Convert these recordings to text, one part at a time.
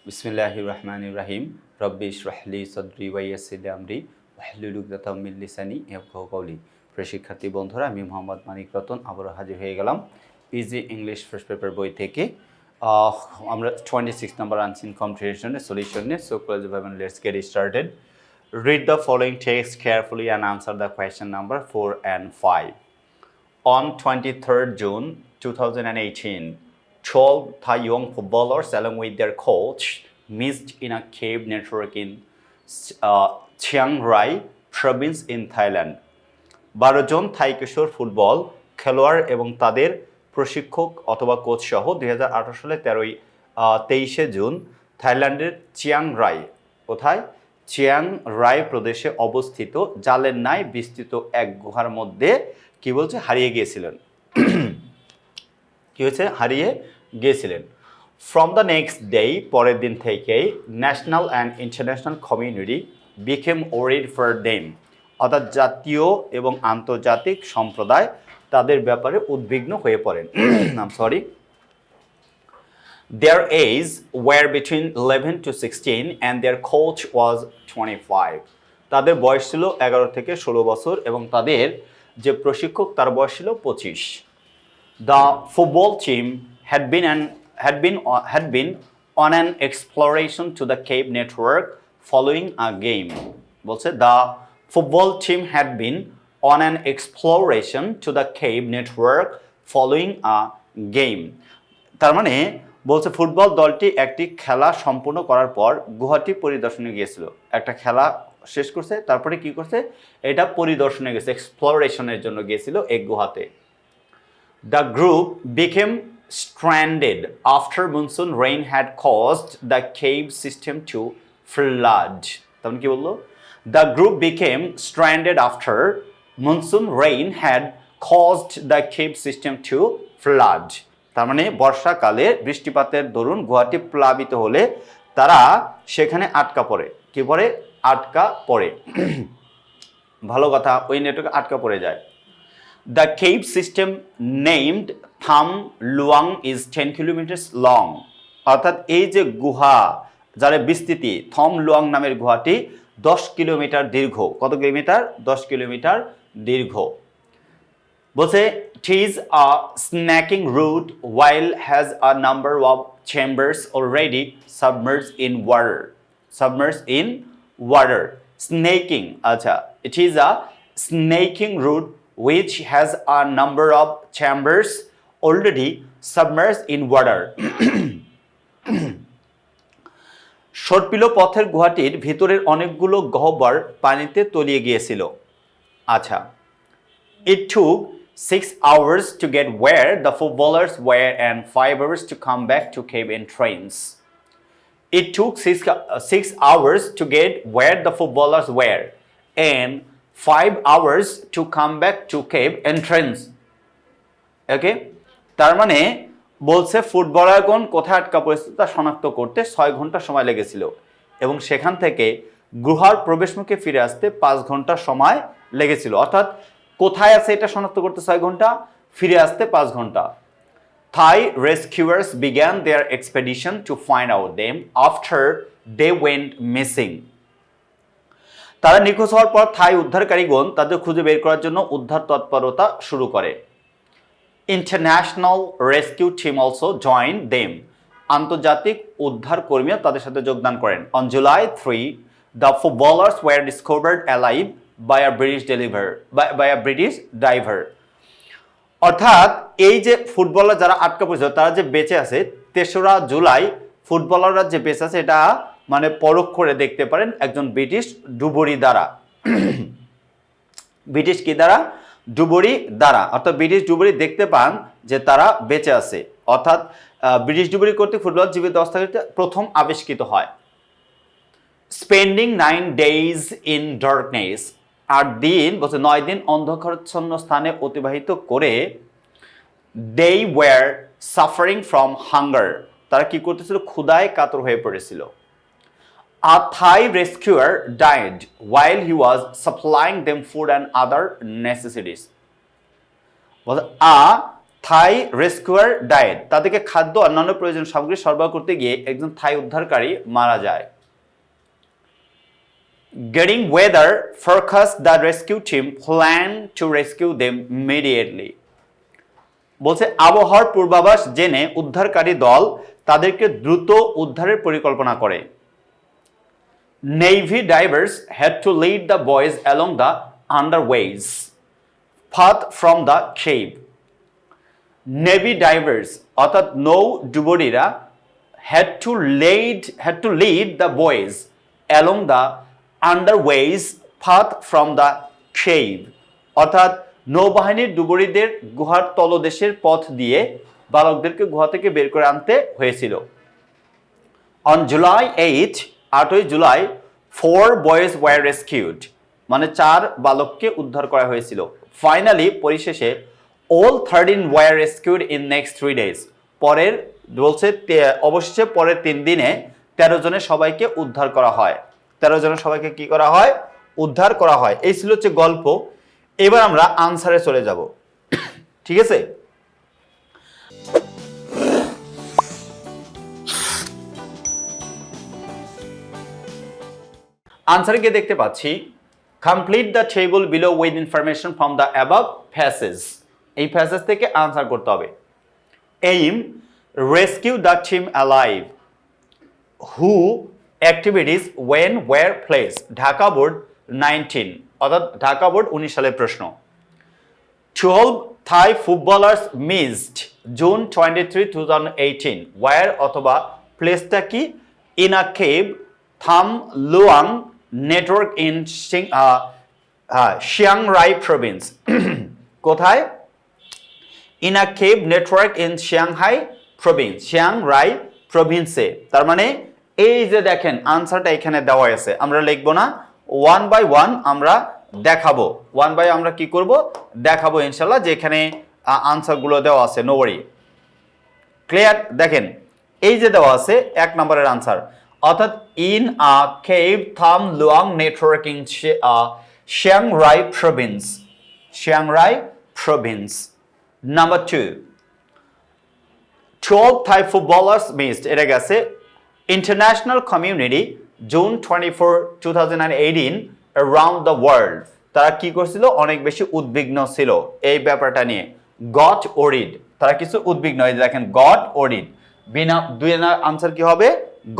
বিসমিল্লাহির রহমানির রহিম। রব্বি ইশরাহ লি সাদরি ওয়া ইয়াসসির লি আমরি ওয়াহলুল উকদাতাম মিন লিসানি ইয়াফকাহু কওলি। প্রিয় শিক্ষার্থী বন্ধুরা, আমি মোহাম্মদ মানিক রতন আবারও হাজির হয়ে গেলাম ইজি ইংলিশ ফার্স্ট পেপার বই থেকে। আমরা 26 নাম্বার আনসিন কম্প্রিহেনশনের সলিউশন নিয়ে। সো ক্লোজ ভাবেন, let's get started. Read the following text carefully and answer the question number 4 and 5. On 23rd June 2018, 12 Thai young footballers along with their coach missed in a cave network in Chiang Rai province in Thailand. 12 জন Thai কিশোর football খেলোয়াড় এবং তাদের প্রশিক্ষক অথবা coach সহ 2018 সালে 23শে June থাইল্যান্ডের চিয়াং রাই, কোথায়? চিয়াং রাই প্রদেশে অবস্থিত জালের ন্যায় বিস্তৃত এক গুহার মধ্যে কি বলছে হারিয়ে গিয়েছিলেন। কি হয়েছে? হারিয়ে গিয়েছিলেন। ফ্রম দ্য নেক্সট ডে, পরের দিন থেকেই national and international community became worried for them, অর্থাৎ জাতীয় এবং আন্তর্জাতিক সম্প্রদায় তাদের ব্যাপারে উদ্বিগ্ন হয়ে পড়েন। Their age were between 11 to 16 and their coach was 25. তাদের বয়স ছিল 11 থেকে 16 বছর এবং তাদের যে প্রশিক্ষক তার বয়স ছিল 25। The football team had been on an exploration to the cave network following a game. বলছে the football team had been on an exploration to the cave network following a game. তার মানে বলছে ফুটবল দলটি একটি খেলা সম্পূর্ণ করার পর গুহাটি পরিদর্শনে গিয়েছিল। একটা খেলা শেষ করছে, তারপরে কি করছে? এটা পরিদর্শনে গেছে, এক্সপ্লোরেশনের জন্য গিয়েছিল এক গুহাতে। The group became stranded after monsoon rain had caused the cave system to flood. তখন কি বললো? The group became stranded after monsoon rain had caused the cave system to flood. তার মানে বর্ষাকালে বৃষ্টিপাতের দরুন গুহাটি প্লাবিত হলে তারা সেখানে আটকা পড়ে। কি পড়ে? আটকা পড়ে। ভালো কথা, ওই নেটওয়ার্কে আটকা পড়ে যায়। The cave system named Tham Luang is 10 kilometers long. অর্থাৎ এই যে গুহা যার বিস্তৃতি থম লুয়াং নামের গুহাটি 10 কিলোমিটার দীর্ঘ। কত কিলোমিটার? 10 কিলোমিটার দীর্ঘ। বলছে it is a snaking route while has a number of chambers already submerged in water. Submerged in water. Snaking, আচ্ছা, it is a snaking route which has a number of chambers already submerged in water. সর্পিল পথের গুহাটির ভিতরের অনেকগুলো গহ্বর পানিতে তলিয়ে গিয়েছিল। আচ্ছা, it took 6 hours to get where the footballers were and 5 hours to come back to cave entrance. It took 6 hours to get where the footballers were and 5 hours to come back to cave entrance. ওকে, তার মানে বলছে ফুটবলারগণ কোথায় আটকা পড়েছিল তা শনাক্ত করতে 6 ঘন্টা সময় লেগেছিল এবং সেখান থেকে গুহার প্রবেশমুখে ফিরে আসতে 5 ঘন্টা সময় লেগেছিল। অর্থাৎ কোথায় আছে এটা শনাক্ত করতে 6 ঘন্টা, ফিরে আসতে 5 ঘন্টা। Thai rescuers began their expedition to find out them after they went missing. তারা নিখোঁজ হওয়ার পর থাই উদ্ধারকারীগণ তাদের খুঁজে বের করার জন্য উদ্ধার তৎপরতা শুরু করে। International rescue team also joined them. আন্তর্জাতিক উদ্ধার কর্মীরা তাদের সাথে যোগদান করেন। On July 3, the footballers were discovered alive by a British diver. অর্থাৎ এই যে ফুটবলার যারা আটকা পড়েছিল তারা যে বেঁচে আছে, 3রা জুলাই ফুটবলাররা যে বেঁচে আছে এটা মানে পরখ করে দেখতে পারেন একজন ব্রিটিশ ডুবুরি দ্বারা। ব্রিটিশ কি দ্বারা? ডুবুরি দ্বারা। অর্থাৎ ব্রিটিশ ডুবুরি দেখতে পান যে তারা বেঁচে আছে। অর্থাৎ ব্রিটিশ ডুবুরি কর্তৃক ফুটবল জীবিত অবস্থায় প্রথম আবিষ্কৃত হয়। Spending 9 days in darkness. 8 দিন বলছে 9 দিন অন্ধকারাচ্ছন্ন স্থানে অতিবাহিত করে they were suffering from hunger. তারা কি করতেছিল? ক্ষুধায় কাতর হয়ে পড়েছিল। A Thai rescuer died while he was supplying them food and other necessities. A Thai rescuer diet, তাদেরকে খাদ্য অন্যান্য প্রয়োজন সামগ্রী সরবরাহ করতে গিয়ে একজন থাই উদ্ধারকারী মারা যায়। Getting weather forecast, the rescue team planned to rescue them immediately. বলছে আবহাওয়ার পূর্বাভাস জেনে উদ্ধারকারী দল তাদেরকে দ্রুত উদ্ধারের পরিকল্পনা করে। Navy divers had to lead the boys along the underways path from the cave. Navy divers অর্থাৎ নৌ ডুবুরিরা had to lead the boys along the underways path from the cave, অর্থাৎ নৌবাহিনীর ডুবুরিদের গুহার তলদেশের পথ দিয়ে বালকদেরকে গুহা থেকে বের করে আনতে হয়েছিল। On July 8, 8 July 4 boys were rescued, মানে 4 বালককে উদ্ধার করা হয়েছিল। ফাইনালি পরিশেষে all 13 were rescued in next 3 days. পরের বলছে অবশেষে পরের 3 দিনে 13 জনের সবাইকে উদ্ধার করা হয়। 13 জনের সবাইকে কি করা হয়? উদ্ধার করা হয়। এই ছিল হচ্ছে গল্প। এবার আমরা আনসারে চলে যাব। ঠিক আছে? আনসারে গিয়ে দেখতে পাচ্ছি complete the table below with information from the above passage. এই প্যাসেজ থেকে আনসার করতে হবে। Aim rescue the team alive. Who activities when where place. Dhaka board 19, অর্থাৎ ঢাকা বোর্ড 19 সালের প্রশ্ন। 12 Thai footballers missed June 23, 2018। Where অথবা প্লেসটা কি? In a cave Tham Luang network in Chiang Rai province. কোথায়? In a cave network in Chiang Rai province, Chiang Rai প্রভিন্সে। তার মানে এই যে দেখেন আনসারটা এখানে দেওয়া আছে, আমরা লিখবো না, 1 by 1 আমরা দেখাবো। 1 by আমরা কি করব? দেখাবো ইনশাল্লাহ, যে এখানে আনসারগুলো দেওয়া আছে। No worry. ক্লিয়ার? দেখেন এই যে দেওয়া আছে 1 নম্বরের আনসার, অর্থাৎ in a cave Tham Luang network in Chiang Rai province, Chiang Rai province. Number 2, 12 Thai footballers missed, এটা গেছে international community June 24, 2018 around the world. তারা কি করছিল? অনেক বেশি উদ্বিগ্ন ছিল এই ব্যাপারটা নিয়ে। গট ওরিড, তারা কিছু উদ্বিগ্ন। এই দেখেন গট ওরিড, বিনা দুই না আনসার কি হবে?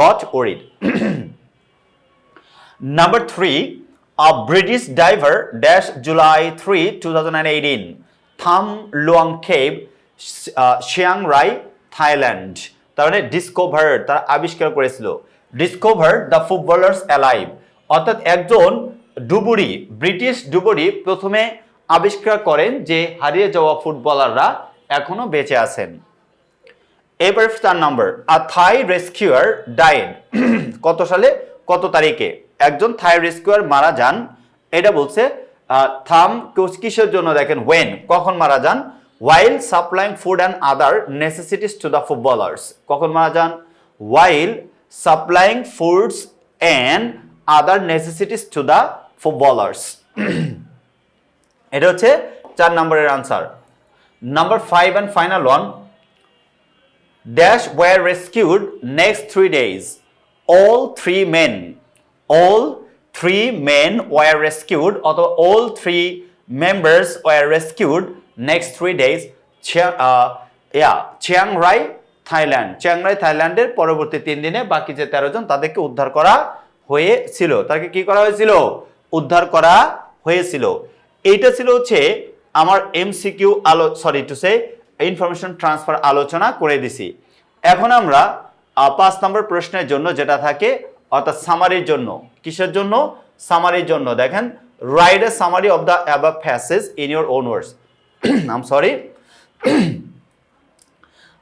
Goat worried. নাম্বার 3, আ ব্রিটিশ ডাইভার ড্যাশ জুলাই 3, 2018 থাম লুয়াং কেভ চিয়াংরাই থাইল্যান্ড। তার মানে ডিসকভার, তারা আবিষ্কার করেছিল। ডিসকভার দ্য ফুটবলার্স অ্যালাইভ, অর্থাৎ একজন ডুবুরি, ব্রিটিশ ডুবুরি প্রথমে আবিষ্কার করেন যে হারিয়ে যাওয়া ফুটবলাররা এখনো বেঁচে আছেন। এবার 4 নম্বর, আ থাই রেস্কিউয়ার ডায়েড। কত সালে, কত তারিখে একজন থাই রেস্কিউয়ার মারা যান? এটা বলছে থাম কিসের জন্য? দেখেন ওয়েন, কখন মারা যান? while supplying food and other necessities to the footballers. কখন মারা যান? while supplying foods and other necessities to the footballers. এটা হচ্ছে 4 নম্বরের answer. Number 5 and final one, dash were rescued next 3 days. All 3 men were rescued, অথবা all 3 members were rescued next 3 days. চিয়াংরাই Thailand, চিয়াংরাই থাইল্যান্ডের পরবর্তী 3 দিনে বাকি যে 13 জন তাদেরকে উদ্ধার করা হয়েছিল। তাকে কি করা হয়েছিল? উদ্ধার করা হয়েছিল। এইটা ছিল হচ্ছে আমার এমসিকিউ ইনফরমেশন ট্রান্সফার আলোচনা করে দিছি। এখন আমরা 5 নম্বর প্রশ্নের জন্য যেটা থাকে, অর্থাৎ সামারির জন্য। কিসের জন্য? সামারির জন্য। দেখেন write a summary of the above passage in your own words. I am sorry.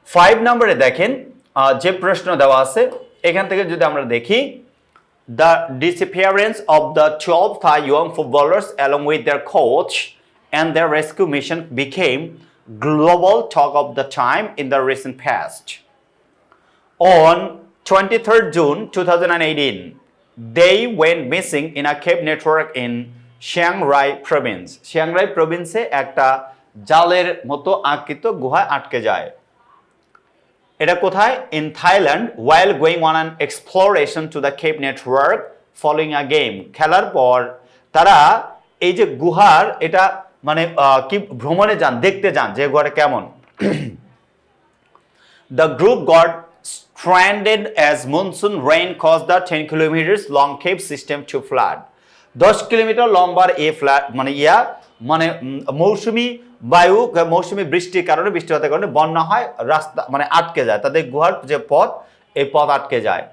5 নম্বরে দেখেন যে প্রশ্ন দেওয়া আছে, এখান থেকে যদি আমরা দেখি, the disappearance of the 12 Thai young footballers along with their coach and their rescue mission became global talk of the time in the recent past. On 23rd June 2018, they went missing in a cave network in Chiang Rai province. Chiang Rai province একটা জালের মতো আকৃত গুহায় আটকে যায়। এটা কোথায়? In Thailand while going on an exploration to the cave network following a game। খেলার পর তারা এই যে গুহার এটা মানে কি ভ্রমণে যান, দেখতে যান যে গুহাটা কেমন। The group got stranded as monsoon rain caused the 10 kilometers long cave system to flood। 10 kilometre লম্বার এই ফ্ল্যাট মানে মৌসুমী বায়ু, মৌসুমী বৃষ্টির কারণে, বৃষ্টিপাতের কারণে বন্যা হয়, রাস্তা মানে আটকে যায়, তাদের গুহার যে পথ, এই পথ আটকে যায়।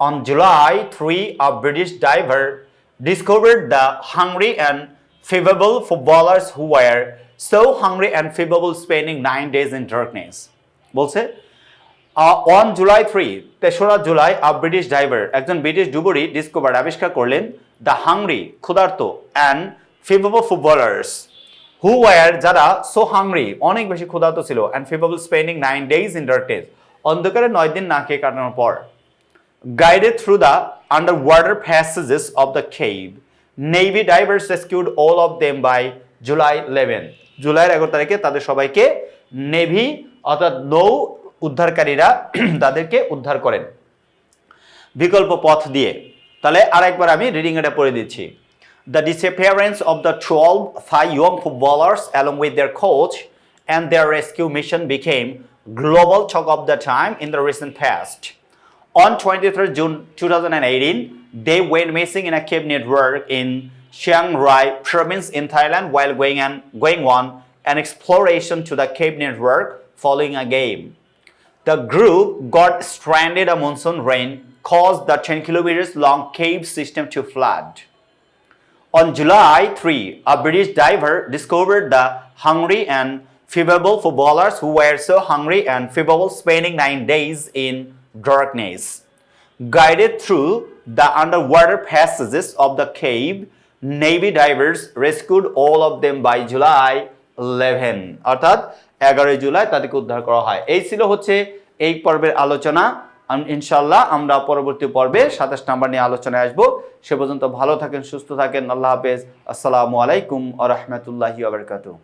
On July 3, a British diver discovered the hungry and favorable footballers who were so hungry and favorable spending 9 days in darkness। বলছে on July 3, 3রা জুলাই, a British diver, একজন ব্রিটিশ ডুবুরি ডিসকভার আবিষ্কার করলেন, the hungry ক্ষুধার্ত and favorable footballers who were যারা so hungry অনেক বেশি ক্ষুধার্ত ছিল and favorable spending 9 days in darkness অন্ধকারে 9 দিন না খেয়ে কাটানোর পর। Guided through the underwater passages of the cave, Navy divers rescued all of them by July 11। জুলাইয়ের 11 তারিখে তাদের সবাইকে নেভি অর্থাৎ নৌ উদ্ধারকারীরা তাদেরকে উদ্ধার করেন বিকল্প পথ দিয়ে। তাহলে আরেকবার আমি রিডিং এটা পড়ে দিচ্ছি। The disappearance of the 12 Thai young footballers along with their coach and their rescue mission became global talk of the time in the recent past. On 23rd June 2018, they went missing in a cave network in Chiang Rai province in Thailand while going on an exploration to the cave network following a game. The group got stranded a monsoon rain caused the 10 kilometers long cave system to flood. On July 3, a British diver discovered the hungry and favorable footballers who were so hungry and favorable spending 9 days in darkness. Guided through the underwater passages of the cave, Navy divers rescued all of them by July 11। অর্থাৎ 11 জুলাই তাদেরকে উদ্ধার করা হয়। এই ছিল হচ্ছে এই পর্বের আলোচনা। ইনশাআল্লাহ আমরা পরবর্তী পর্বে 27 নাম্বার নিয়ে আলোচনায় আসবো। সে পর্যন্ত ভালো থাকেন, সুস্থ থাকেন। আল্লাহ হাফেজ। আসসালামু আলাইকুম ওয়া রাহমাতুল্লাহি ওয়া বারাকাতুহু।